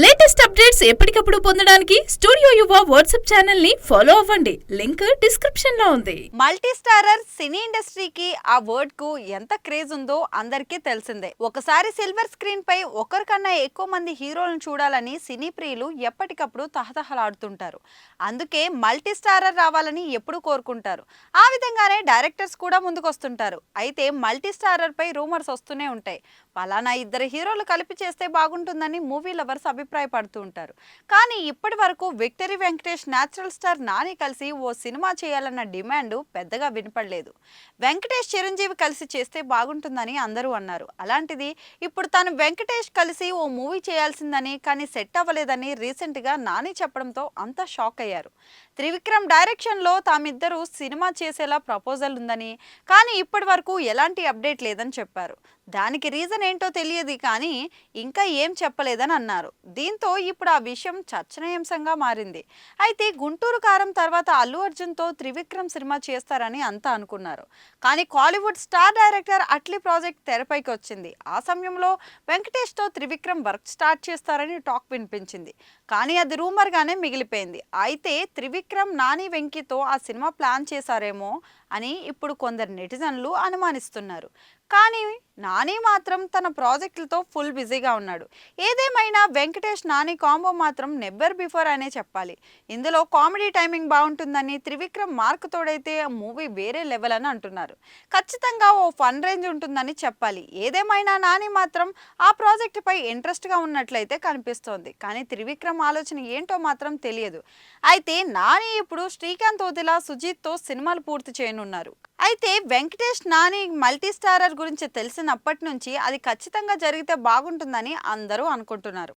Latest updates ఎప్పటికప్పుడు పొందడానికి studio యువ వాట్సాప్ ఛానల్ ని ఫాలో అవ్వండి. లింక్ డిస్క్రిప్షన్ లో ఉంది. మల్టీ స్టారర్ సినీ ఇండస్ట్రీకి ఆ వర్డ్ కు ఎంత క్రేజ్ ఉందో అందరికీ తెలిసిందే. ఒకసారి సిల్వర్ స్క్రీన్ పై ఒకరికన్నా ఎక్కువ మంది హీరోలను చూడాలని సినీ ప్రియులు ఎప్పటికప్పుడు తహతహలాడుతుంటారు. అందుకే మల్టీ స్టారర్ రావాలని ఎప్పుడు కోరుకుంటారు. ఆ విధంగానే డైరెక్టర్స్ కూడా ముందుకొస్తుంటారు. అయితే మల్టీ స్టారర్ పై రూమర్స్ వస్తూనే ఉంటాయి. పలానా ఇద్దరు హీరోలు కలిపి చేస్తే బాగుంటుందని మూవీ లవర్స్ అభిప్రాయపడుతూ ఉంటారు. కానీ ఇప్పటి వరకు victory Venkatesh natural star Nani కలిసి ఓ సినిమా చేయాలన్న డిమాండ్ పెద్దగా వినపడలేదు. వెంకటేష్ చిరంజీవి కలిసి చేస్తే బాగుంటుందని అందరూ అన్నారు. అలాంటిది ఇప్పుడు తను వెంకటేష్ కలిసి ఓ మూవీ చేయాల్సిందని కానీ సెట్ అవ్వలేదని రీసెంట్గా నాని చెప్పడంతో అంతా షాక్ అయ్యారు. త్రివిక్రమ్ డైరెక్షన్లో తామిద్దరూ సినిమా చేసేలా ప్రపోజల్ ఉందని, కానీ ఇప్పటి వరకు ఎలాంటి అప్డేట్ లేదని చెప్పారు. దానికి రీజన్ ఏంటో తెలియదు కానీ ఇంకా ఏం చెప్పలేదని అన్నారు. దీంతో ఇప్పుడు ఆ విషయం చర్చనీయాంశంగా మారింది. అయితే గుంటూరు కారం తర్వాత అల్లు అర్జున్తో త్రివిక్రమ్ సినిమా చేస్తారని అంతా అనుకున్నారు. కానీ Kollywood star director Atlee project తెరపైకి వచ్చింది. ఆ సమయంలో వెంకటేష్తో త్రివిక్రమ్ వర్క్ స్టార్ట్ చేస్తారని టాక్ వినిపించింది. కానీ అది రూమర్గానే మిగిలిపోయింది. అయితే త్రివిక్రమ్ నాని వెంకీతో ఆ సినిమా ప్లాన్ చేశారేమో అని ఇప్పుడు కొందరు నెటిజన్లు అనుమానిస్తున్నారు. కానీ నాని మాత్రం తన ప్రాజెక్టులతో ఫుల్ బిజీగా ఉన్నాడు. ఏదేమైనా వెంకటేష్ నాని కాంబో మాత్రం నెవర్ బిఫోర్ అనే చెప్పాలి. ఇందులో కామెడీ టైమింగ్ బాగుంటుందని, త్రివిక్రమ్ మార్క్ తోడైతే ఆ మూవీ వేరే లెవెల్ అని అంటున్నారు. ఖచ్చితంగా ఓ ఫన్ రేంజ్ ఉంటుందని చెప్పాలి. ఏదేమైనా నాని మాత్రం ఆ ప్రాజెక్టుపై ఇంట్రెస్ట్గా ఉన్నట్లయితే కనిపిస్తోంది. కానీ త్రివిక్రమ్ ఆలోచన ఏంటో మాత్రం తెలియదు. అయితే నాని ఇప్పుడు శ్రీకాంత్ వదిలా సుజిత్తో సినిమాలు పూర్తి చేయనున్నారు. అయితే వెంకటేష్ నాని మల్టీ స్టారర్ గురించి తెలిసినప్పటి నుంచి అది ఖచ్చితంగా జరిగితే బాగుంటుందని అందరూ అనుకుంటున్నారు.